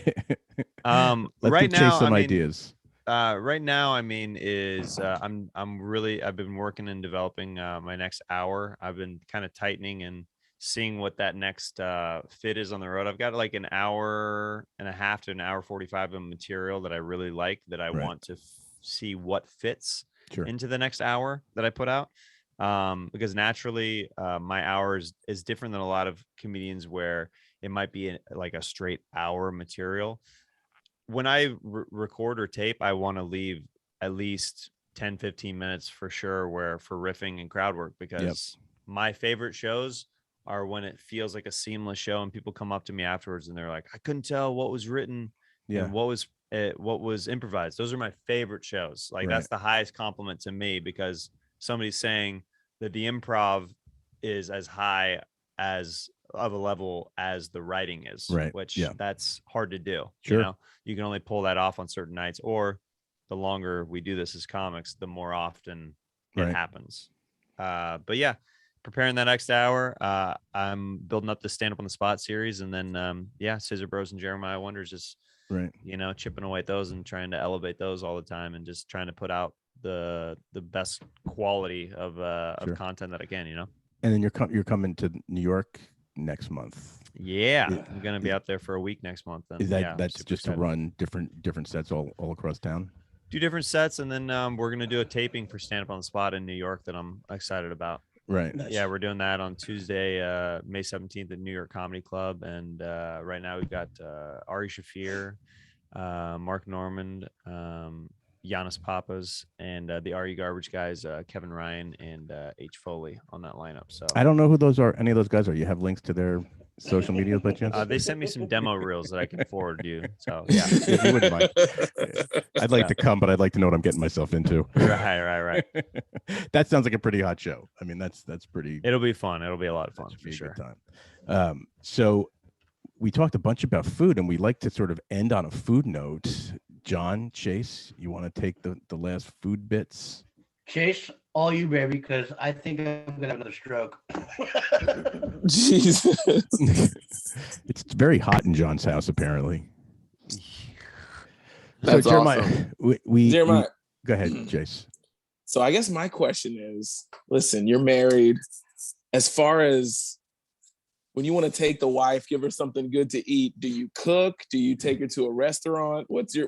right chase now, some ideas. Right now, I mean, is I've been working and developing my next hour. I've been kind of tightening and seeing what that next fit is on the road. I've got like an hour and a half to an hour 45 of material that I really like, that I Right. want to see what fits Sure. into the next hour that I put out. Because naturally, my hour is different than a lot of comedians where it might be like a straight hour material. When I record or tape, I want to leave at least 10, 15 minutes for sure where for riffing and crowd work, because my favorite shows are when it feels like a seamless show and people come up to me afterwards and they're like, I couldn't tell what was written and what was improvised. Those are my favorite shows. Like that's the highest compliment to me, because somebody's saying that the improv is as high as of a level as the writing is, which that's hard to do. Sure. You know, you can only pull that off on certain nights, or the longer we do this as comics, the more often it happens. But yeah, preparing that next hour. I'm building up the stand up on the spot series, and then Scissor Bros and Jeremiah Wonders, just you know, chipping away at those and trying to elevate those all the time, and just trying to put out the best quality of content that I can, you know. And then you're coming to New York next month. Yeah, I'm gonna be out there for a week next month. And is that that's just excited to run different sets all across town? Do different sets, and then we're gonna do a taping for Stand Up on the Spot in New York that I'm excited about. Right. Nice. Yeah, we're doing that on Tuesday, May 17th at New York Comedy Club, and right now we've got Ari Shafir, Mark Normand, Giannis Papas, and the RE Garbage guys, Kevin Ryan and H Foley on that lineup. So I don't know who those are. Any of those guys are? You have links to their social media by chance? they sent me some demo reels that I can forward you. So yeah, if you wouldn't mind. I'd like to come, but I'd like to know what I'm getting myself into. Right. That sounds like a pretty hot show. I mean, that's pretty. It'll be fun. It'll be a lot of fun for sure. Good time. So we talked a bunch about food, and we like to sort of end on a food note. John, Chase, you want to take the last food bits? Chase, all you, baby, because I think I'm gonna have another stroke. Jesus. It's very hot in John's house, apparently. That's so Jeremiah, awesome. Jeremiah, go ahead, Chase. So I guess my question is, listen, you're married. As far as when you want to take the wife, give her something good to eat, do you cook? Do you take her to a restaurant? What do you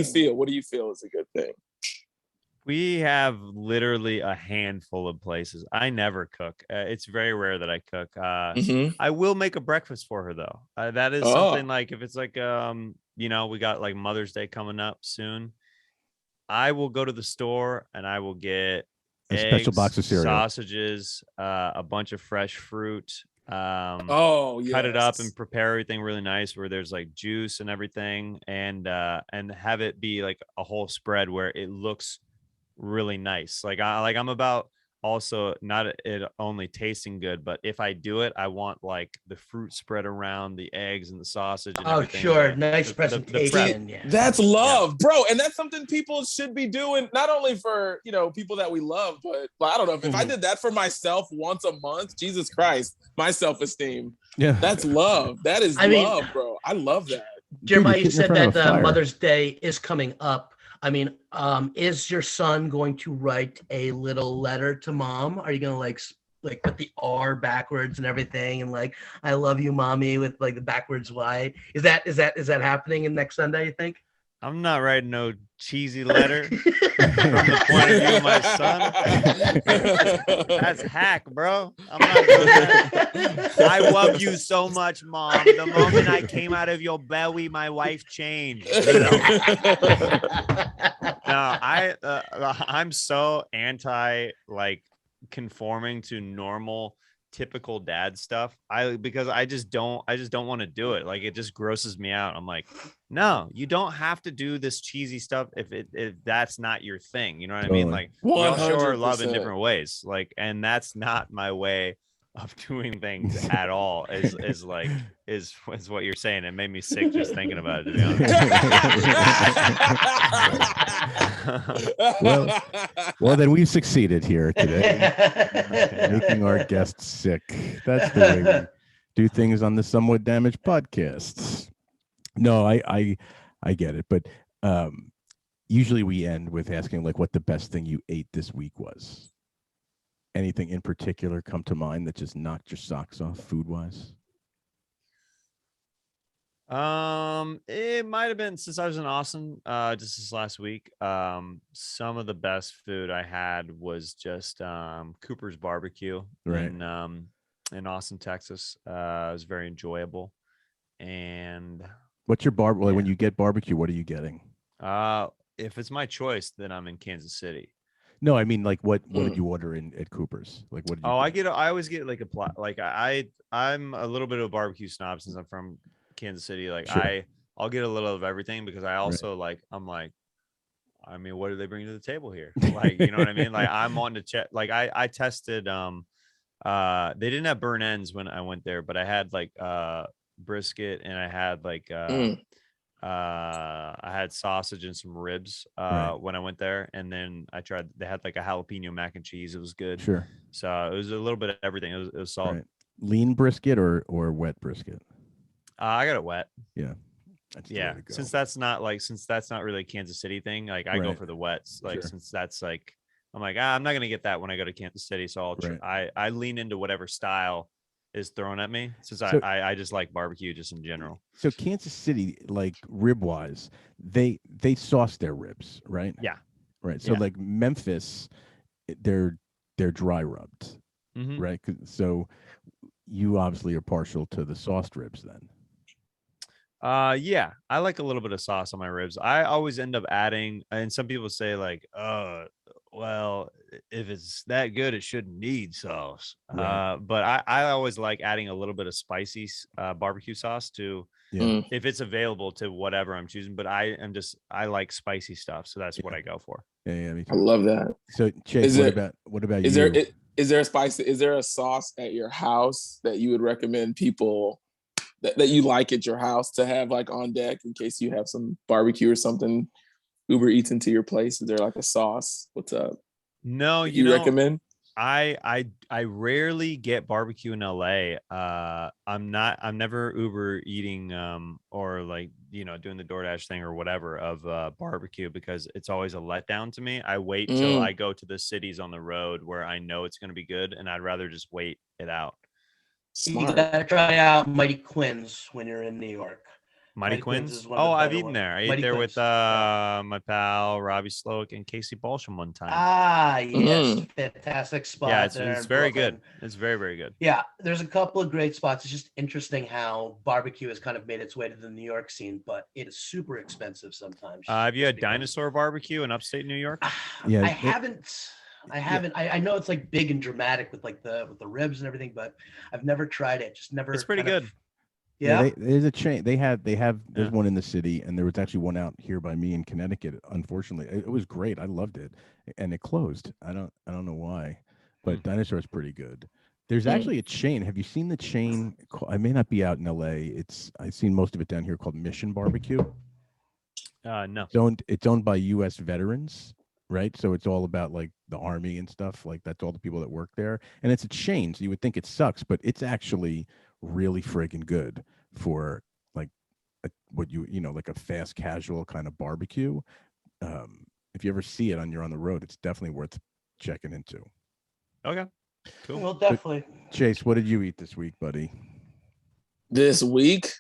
feel? What do you feel is a good thing? We have literally a handful of places. I never cook. It's very rare that I cook. Mm-hmm. I will make a breakfast for her though. That is Oh, something like if it's like we got like Mother's Day coming up soon. I will go to the store and I will get A special eggs, box of cereal. sausages, a bunch of fresh fruit. oh Cut it up and yes. prepare everything really nice where there's like juice and everything, and have it be like a whole spread where it looks really nice. I'm about also not it only tasting good, but if I do it, I want like the fruit spread around the eggs and the sausage and Oh, everything. sure. Nice The prep. See, presentation. Yeah. that's Yeah. love, bro, and that's something people should be doing. Not only for people that we love, but I don't know if I Mhm. did that for myself once a month. Jesus Christ, my self-esteem. Yeah. That's love. That is I mean, love, bro. I love that. Dude, Jeremiah, you're you sitting in said front of that a fire. Mother's Day is coming up. I mean, is your son going to write a little letter to mom? Are you gonna like put the R backwards and everything, and like "I love you, mommy" with like the backwards Y? Is that happening in next Sunday? You think? I'm not writing no cheesy letter from the point of view of my son. That's hack, bro. I'm not doing that. I love you so much, mom. The moment I came out of your belly, my life changed. No, I'm so anti like conforming to normal typical dad stuff. Because I just don't want to do it. Like it just grosses me out. I'm like, no, you don't have to do this cheesy stuff if that's not your thing. You know what I mean? Totally. Like we all show our love in 100%. different ways. Like, and that's not my way of doing things at all. Is what you're saying. It made me sick just thinking about it, to be honest. Well, then we've succeeded here today, making our guests sick. That's the way we do things on the Somewhat Damaged podcasts. No, I get it, but usually we end with asking like what the best thing you ate this week was. Anything in particular come to mind that just knocked your socks off food wise? It might have been since I was in Austin, just this last week. Some of the best food I had was just Cooper's barbecue Right. in Austin, Texas. It was very enjoyable. And What's your like when Yeah. you get barbecue? What are you getting? if it's my choice, then I'm in Kansas City. No, I mean like what did you order in at Cooper's? Like what did you? Oh, get? I always get like I'm a little bit of a barbecue snob since I'm from Kansas City. Like Sure. I'll get a little of everything because I Right. also I'm like, I mean, what do they bring to the table here? Like, you know what I mean? Like I'm wanting to check. Like I tested they didn't have burn ends when I went there, but I had like brisket, and I had like Mm. I had sausage and some ribs Right. when I went there, and then they had like a jalapeno mac and cheese. It was good. Sure. So it was a little bit of everything. It was solid. Right. Lean brisket or wet brisket? I got it wet. Yeah. That's the way Yeah, to go. since that's not really a Kansas City thing. Like I go Right. for the wets. Like Sure. since that's like I'm like I'm not gonna get that when I go to Kansas City. So I lean into whatever style is thrown at me, since So- I just like barbecue just in general. So Kansas City, like rib wise, they sauce their ribs, right? Yeah. Right. So Yeah. like Memphis, they're dry rubbed, Mhm. right? So you obviously are partial to the sauced ribs then. Yeah, I like a little bit of sauce on my ribs. I always end up adding, and some people say like, well, if it's that good, it shouldn't need sauce. Right. But I always like adding a little bit of spicy barbecue sauce to, Yeah. Mm. if it's available, to whatever I'm choosing. But I like spicy stuff, so that's what I go for. Yeah, me I too. love that. So Chase, Is what about Is you? there is there a spice? Is there a sauce at your house that you would recommend people that you like at your house to have like on deck in case you have some barbecue or something Uber Eats into your place? Is there like a sauce? What's up? No, That you you know, recommend? I rarely get barbecue in LA. I'm never Uber eating or like doing the DoorDash thing or whatever of barbecue, because it's always a letdown to me. I wait till Mm. I go to the cities on the road where I know it's going to be good, and I'd rather just wait it out. You Smart. gotta try out Mighty Quinn's when you're in New York. Mighty Mighty Quinn's Quinn's. is one of Oh, the I've better eaten ones. there. I ate Mighty there Quinn's, with yeah. my pal Robbie Sloak and Casey Balsham one time. Ah, yes, Mm. fantastic spot Yeah, there it's in very Brooklyn. good. It's very, very good. Yeah, there's a couple of great spots. It's just interesting how barbecue has kind of made its way to the New York scene, but it is super expensive sometimes. Have you just had because- Dinosaur Barbecue in upstate New York? Yeah, I they- haven't. I haven't. I know it's like big and dramatic with like the ribs and everything, but I've never tried it. Just never. It's pretty kind of- good. Yeah. there's a chain. They have. There's Yeah. one in the city, and there was actually one out here by me in Connecticut. Unfortunately, it was great. I loved it, and it closed. I don't know why, but Dinosaur is pretty good. There's actually a chain. Have you seen the chain? I may not be out in LA. I've seen most of it down here called Mission Barbecue. No. It's owned by U.S. veterans, right? So it's all about like the army and stuff. Like that's all the people that work there, and it's a chain. So you would think it sucks, but it's actually really friggin' good for like what you know like a fast casual kind of barbecue. If you ever see it you're on the road, it's definitely worth checking into. Okay. Cool. Well, definitely. Chase, what did you eat this week, buddy? This week?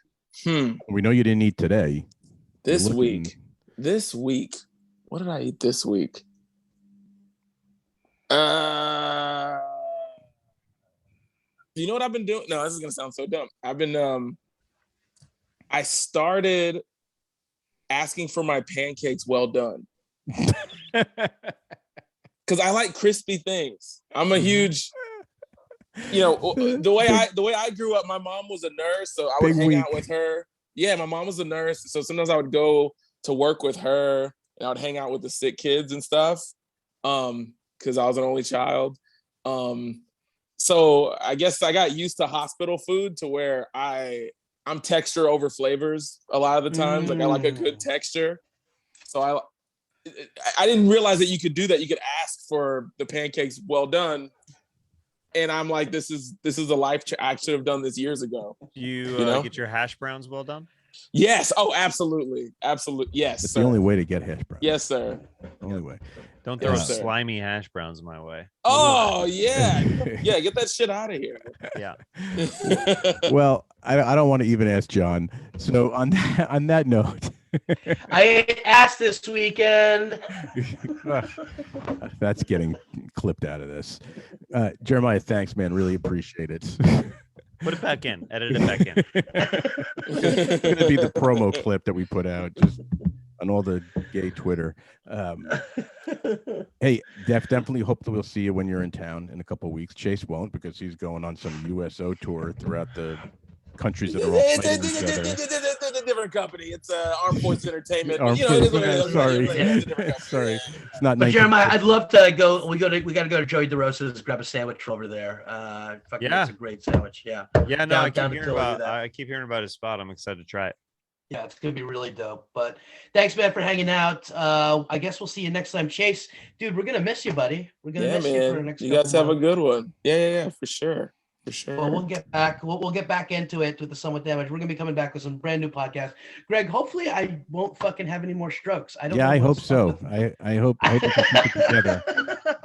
We know you didn't eat today. This You're looking- week. What did I eat this week? You know what I've been doing? No, this is gonna sound so dumb. I've been I started asking for my pancakes well done. Because I like crispy things. I'm a huge, the way I grew up, my mom was a nurse, so I would hang out with her. Yeah, my mom was a nurse, so sometimes I would go to work with her, and I would hang out with the sick kids and stuff. Because I was an only child. So I guess I got used to hospital food to where I'm texture over flavors a lot of the times. Like I like a good texture. So I didn't realize that you could do that. You could ask for the pancakes well done. And I'm like, this is a life I should have done this years ago. You get your hash browns well done? Yes. Oh, absolutely. Absolutely. Yes. It's sir. the only way to get hash browns. Yes, sir. Only way. Don't throw Yes, sir. slimy hash browns my way. Oh, yeah. Yeah, get that shit out of here. Yeah. Well, I don't want to even ask John. So on that note, I asked this weekend. that's getting clipped out of this. Jeremiah, thanks, man. Really appreciate it. Put it back in. Edit it back in. It's gonna be the promo clip that we put out just on all the gay Twitter. Hey, definitely hope that we'll see you when you're in town in a couple of weeks. Chase won't because he's going on some USO tour throughout the countries that are all fighting each other. It's a different company. It's Armed Forces Entertainment. Armed You know, it is what it Forces- is. sorry. It's a different company. Sorry. Yeah. It's not But 19- Jeremiah, I'd love to go. We got to go to Joey DeRosa's, grab a sandwich over there. Fucking, Yeah. it's a great sandwich. Yeah, Yeah, no, Down to Philly, that. I keep hearing about his spot. I'm excited to try it. yeah, it's gonna be really dope. But thanks, man, for hanging out. I guess we'll see you next time, Chase. Dude, we're gonna miss you, buddy. We're gonna Yeah, miss you for the man. next. You guys couple have a months. good one. Yeah, for sure. For sure. Well, we'll get back. We'll get back into it with the Somewhat Damage. We're gonna be coming back with some brand new podcast. Greg, hopefully, I won't fucking have any more strokes. I don't. Yeah, know I hope what's up so. with- I hope we can keep it together.